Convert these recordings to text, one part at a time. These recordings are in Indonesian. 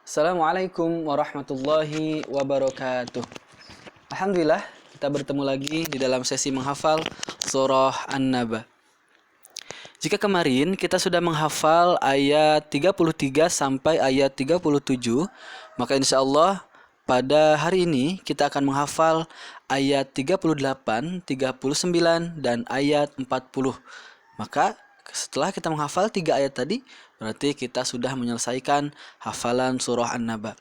Assalamualaikum warahmatullahi wabarakatuh. Alhamdulillah, kita bertemu lagi di dalam sesi menghafal surah An-Naba. Jika kemarin kita sudah menghafal ayat 33 sampai ayat 37, maka insya Allah pada hari ini kita akan menghafal ayat 38, 39, dan ayat 40. Maka setelah kita menghafal 3 ayat tadi, berarti kita sudah menyelesaikan hafalan surah An-Naba.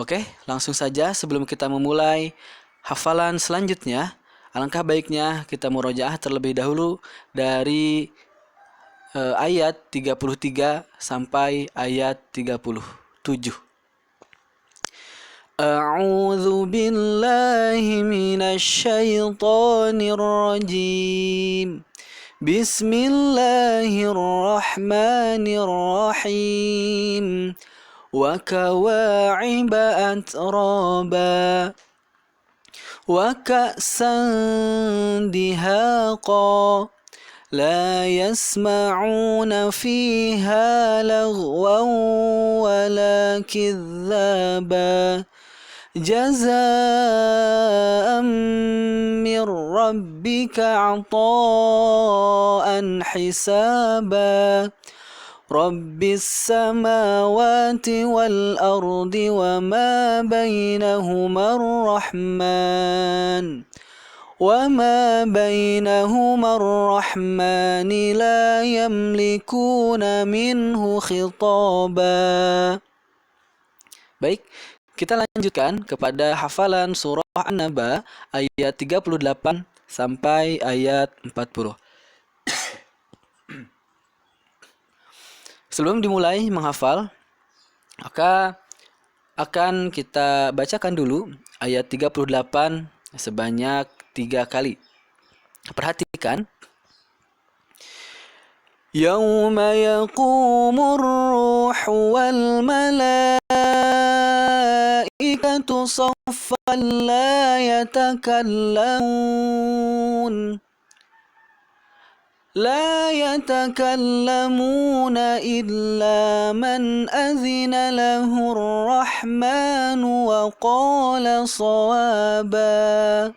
Oke, langsung saja sebelum kita memulai hafalan selanjutnya, alangkah baiknya kita murojaah terlebih dahulu dari ayat 33 sampai ayat 37. A'udzu billahi minasy syaithanir rajim. Bismillahirrahmanirrahim. Wa kawa'iba atraba. Wa ka'san dihaqa. La yasma'una fiha lagwan wala kidhaba. جزاء من ربك عطاء حسابا رب السماوات والأرض وما بينهما الرحمن لا يملكون منه خطابا. Baik, kita lanjutkan kepada hafalan surah An-Naba ayat 38 sampai ayat 40. Sebelum dimulai menghafal, maka akan kita bacakan dulu ayat 38 sebanyak 3 kali. Perhatikan. Yauma yaqumur ruhu wal malaikatu saffan la yatakallamuna illa man azina lahu ar-rahmanu wa qala shawaba.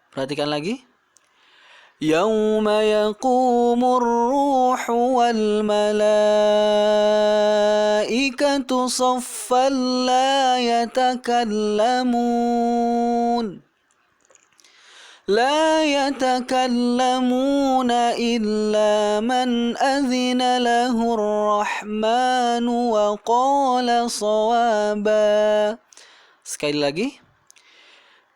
Perhatikan lagi. Yauma yaqumur ruhu wal malaikatu saffan la yatakallamuna illa man azina lahu ar-rahmanu wa qala shawaba. Sekali lagi.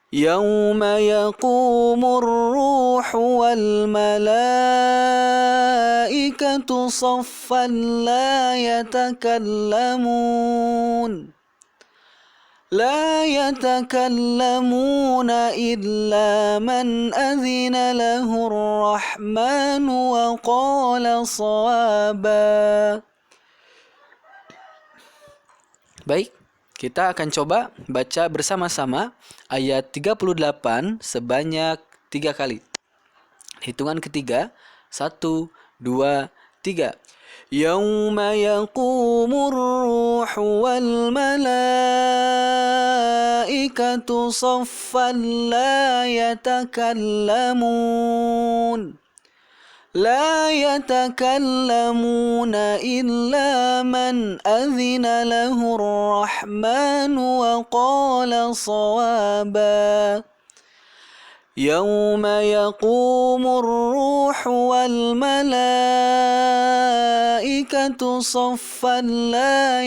يوم يقوم الروح والملائكة صفا لا يتكلمون إلا من أذن له الرحمن وقال صوابا. Baik, kita akan coba baca bersama-sama ayat 38 sebanyak 3 kali. Hitungan ketiga, 1, 2, 3. Yauma yaqumur ruhu wal malaikatu saffan la yatakallamuna illa man azina lahu ar-rahmanu wa qala shawaba. Yauma yaqumur ruhu wal malaikatu saffan la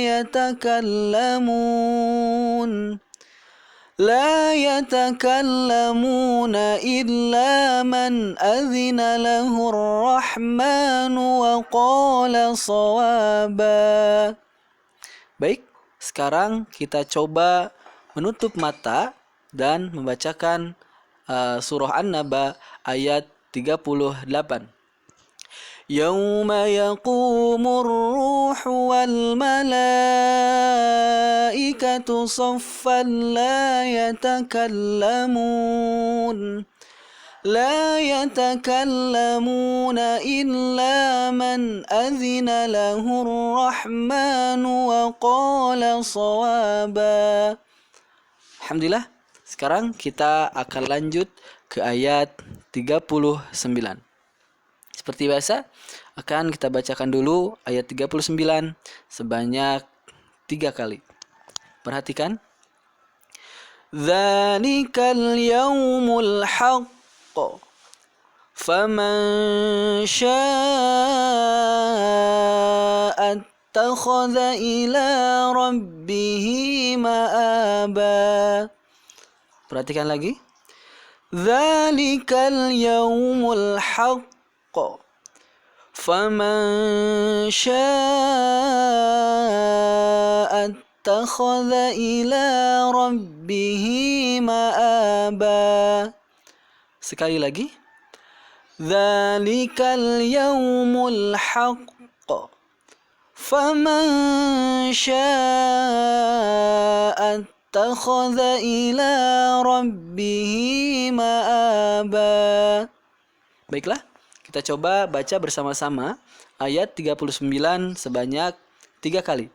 يتكلمون إلا من أذن له الرحمن وقال صوابا. Baik, sekarang kita coba menutup mata dan membacakan surah An-Naba ayat 38. Yauma yaqumur ruhu wal malaikatu saffan la لا يتكلمون إلا من أذن له الرحمن وقال صوابا. Alhamdulillah. Sekarang kita akan lanjut ke ayat 39. Seperti biasa, akan kita bacakan dulu ayat 39 sebanyak 3 kali. Perhatikan. Dzalikal yaumul haqq faman syaa'a attakhadha ila rabbihi ma'aba. Perhatikan lagi. Dzalikal yaumul haqq faman syaa'a attakhadha ila rabbihi ma'aba. Sekali lagi. Dzalikal yaumul haqq faman syaa'a attakhadha ila rabbihi ma'aba. Baiklah, kita coba baca bersama-sama ayat 39 sebanyak 3 kali.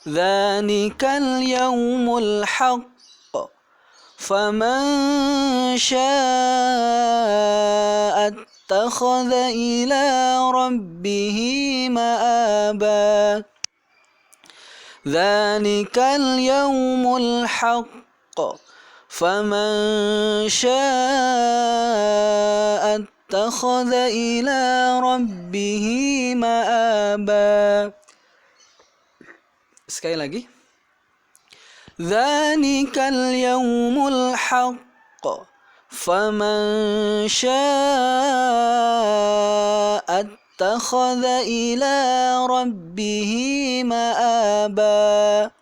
Dzalikal yaumul haqq faman syaa'a attakhadha ila rabbihi ma'aba. Dzalikal yaumul haqq faman syaa'a attakhadha ila rabbihi ma'aba. Sekali lagi. Dzalikal yaumul haqq faman syaa'a attakhadha ila rabbihi ma'aba.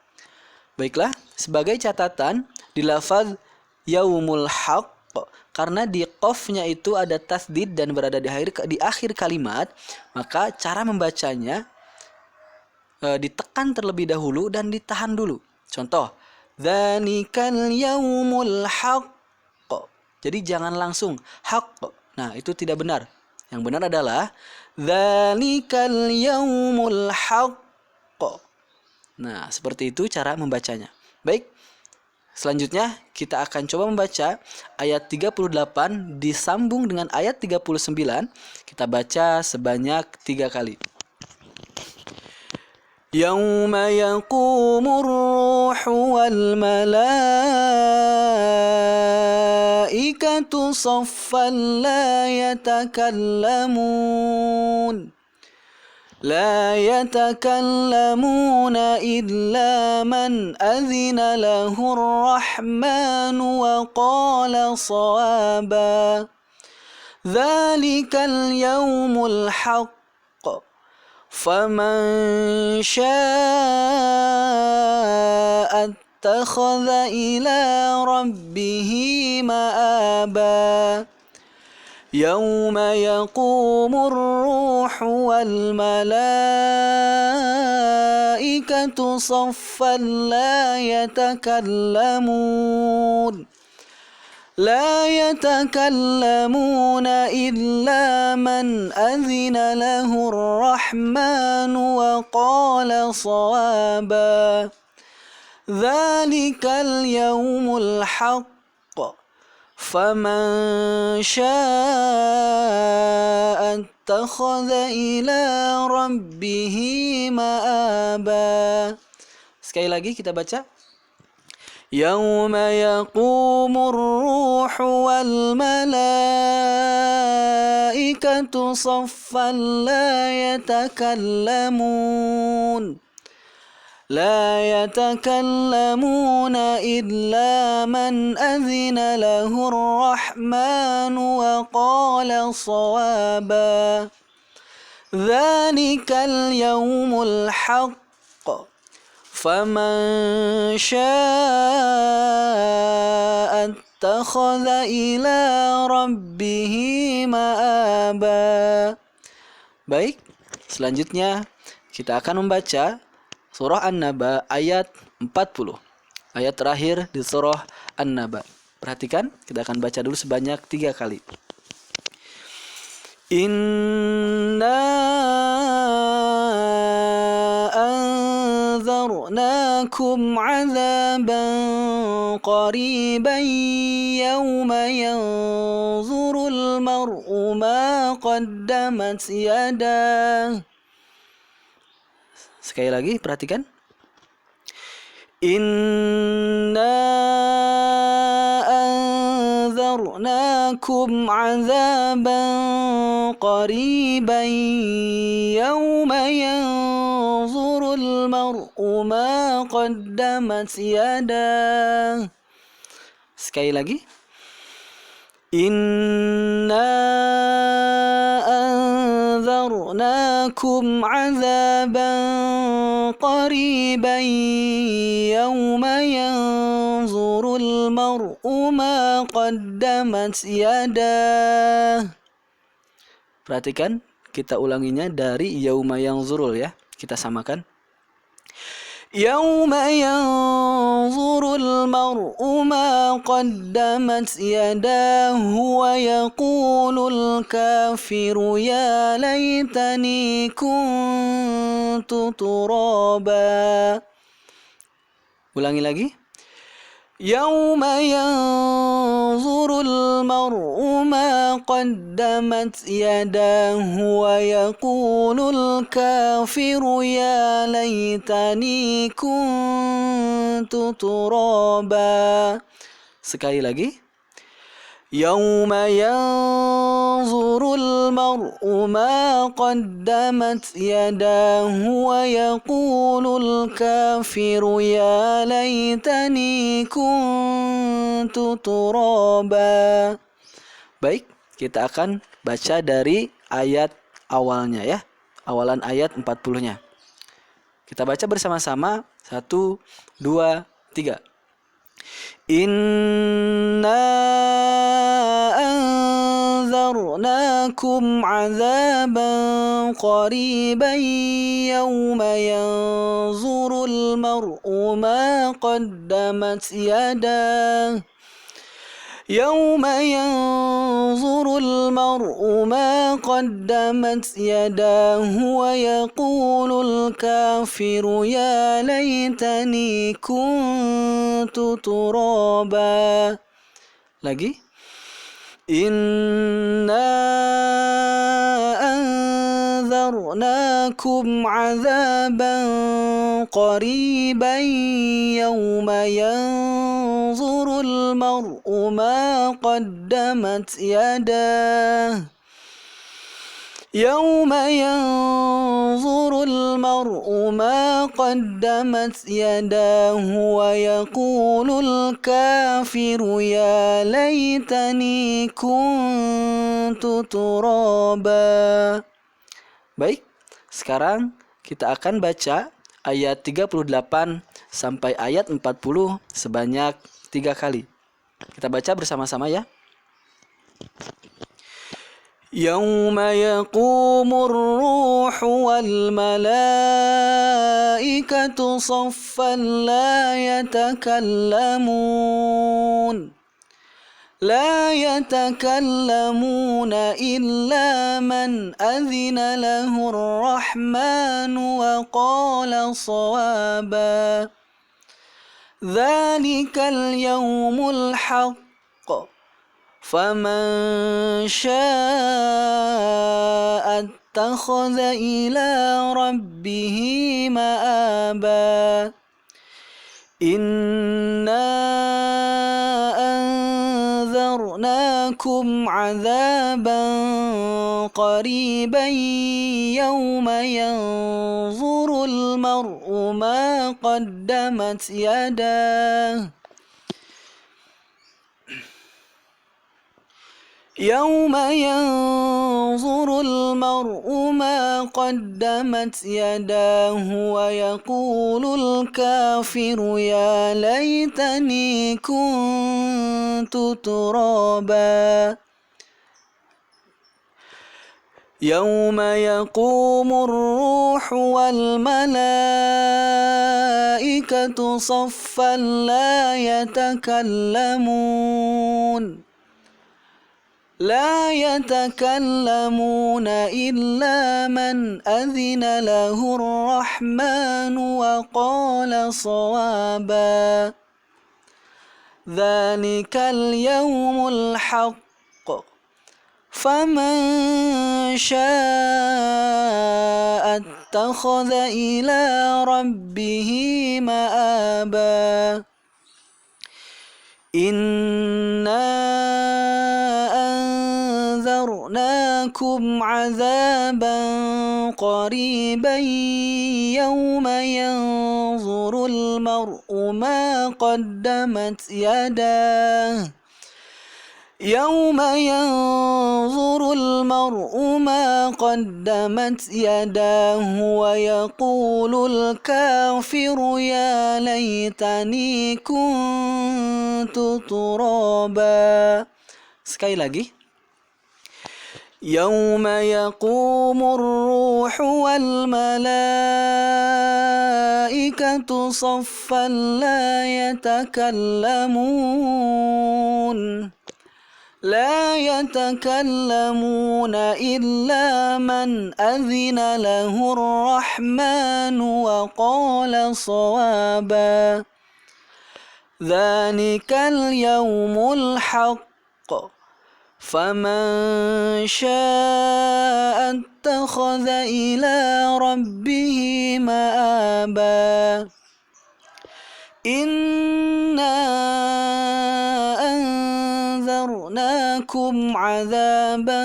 Baiklah, sebagai catatan di lafaz yaumul haqq, karena di qafnya itu ada tasdid dan berada di akhir kalimat, maka cara membacanya ditekan terlebih dahulu dan ditahan dulu. Contoh, dzalikal yaumul haqq. Jadi jangan langsung haqq. Nah, itu tidak benar. Yang benar adalah dzalikal yaumul haqq. Nah, seperti itu cara membacanya. Baik. Selanjutnya kita akan coba membaca ayat 38 disambung dengan ayat 39. Kita baca sebanyak 3 kali. Yauma yaqumur ruhu wal malaikatu saffan la yatakallamun illa man azina lahu ar-rahman wa qala sawaba. Dzalikal yaumul haqq faman syaa'a attakhadha ila rabbihi ma'aba. Yauma yaqumur ruhu wal malaikatu saffan la yatakallamun illa man azina lahu ar-rahman wa qala sawaba. Dzalikal yaumul haqq faman syaa'a attakhadha ila rabbihi ma'aba. Sekali lagi kita baca. Yauma yaqumur ruhu wal malaikatu saffan la yatakallamuna illa man azina lahu ar-rahman wa qala sawaba. Dzalikal yaumul haqq faman syaa'a attakhadha ila rabbihi ma'aba. Baik, selanjutnya kita akan membaca surah An-Naba ayat 40. Ayat terakhir di surah An-Naba. Perhatikan, kita akan baca dulu sebanyak 3 kali. Inna anzarnakum 'adzaban qariban yawma yanzurul mar'u ma qaddamat yadah. Sekali lagi, perhatikan. Inna anzarnakum 'adzaban qariban yawma yanzurul mar'u ma qaddamat yadah. Sekali lagi. Inna anzarnakum 'adzaban qariban yawma yanzurul mar'u ma qaddamat yadah. Perhatikan, kita ulanginya dari yauma yanzurul ya. Kita samakan. Yauma yanzurul mar'u ma qaddamat yadahu wa yaqulul kafiru ya laitani kuntu turaba. Ulangi lagi. Yauma yanzurul mar'u ma qaddamat yadahu wa yaqulul kafiru ya laitani kuntu turaba. Sekali lagi. Yauma yanzurul mar'u ma qaddamat yadahu wa yaqulul kafiru ya laitani kuntu turaba. Baik, kita akan baca dari ayat awalnya ya. Awalan ayat 40-nya. Kita baca bersama-sama. 1, 2, 3. Inna anzarnakum 'adzaban qariban yawma yanzurul mar'u ma qaddamat yadah. يوم ينظر المرء ما قدمت يداه ويقول الكافر يا ليتني كنت ترابا. Lagi. إنا أنذرناكم عذابا قريبا يوم ينظر المرء ما قدمت يداه. يوم ينظر المرء ما قدمت يداه ويقول الكافر يا ليتني كنت ترابا. Baik, sekarang kita akan baca ayat 38 sampai ayat 40 sebanyak 3 kali. Kita baca bersama-sama ya. يوم يقوم الروح والملائكة صفا لا يتكلمون إلا من أذن له الرحمن وقال صوابا. ذلك اليوم الحق فمن شاء اتخذ إلى ربه مآبا. إنا أنذرناكم عذابا قريبا يوم ينظر المرء ما قدمت يداه. يوم ينظر المرء ما قدمت يداه ويقول الكافر يا ليتني كنت ترابا. يوم يقوم الروح والملائكة والملائكة صفا لا يتكلمون إلا من أذن له الرحمن وقال صوابا ذلك اليوم الحق فمن شاء اتخذ إلى ربه مآبا إنا أنذرناكم عذابا قريبا يوم ينظر المرء ما قدمت يداه ويقول الكافر يا ليتني كنت ترابا. Sekali lagi. يوم يقوم الروح والملائكة صفا لا يتكلمون إلا من أذن له الرحمن وقال صوابا ذلك اليوم الحق فمن شاء اتخذ إلى ربه مآبا إنا أنذرناكم عذابا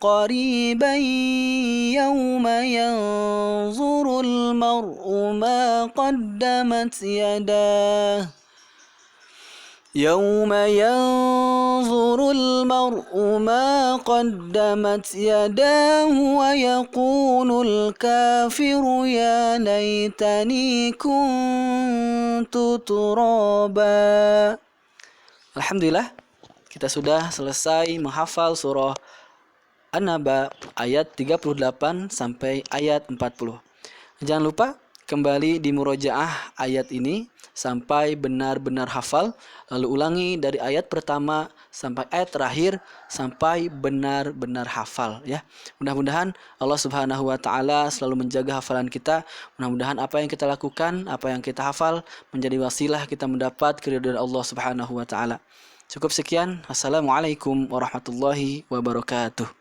قريبا يوم ينظر المرء ما قدمت يداه ويقول الكافر يا ليتني كنت ترابا. Alhamdulillah, kita sudah selesai menghafal surah An-Naba ayat 38 sampai ayat 40. Jangan lupa kembali di murojaah ayat ini sampai benar-benar hafal, lalu ulangi dari ayat pertama sampai ayat terakhir sampai benar-benar hafal ya. Mudah-mudahan Allah Subhanahu wa taala selalu menjaga hafalan kita. Mudah-mudahan apa yang kita lakukan, apa yang kita hafal menjadi wasilah kita mendapat keridhaan Allah Subhanahu wa taala. Cukup sekian. Assalamualaikum warahmatullahi wabarakatuh.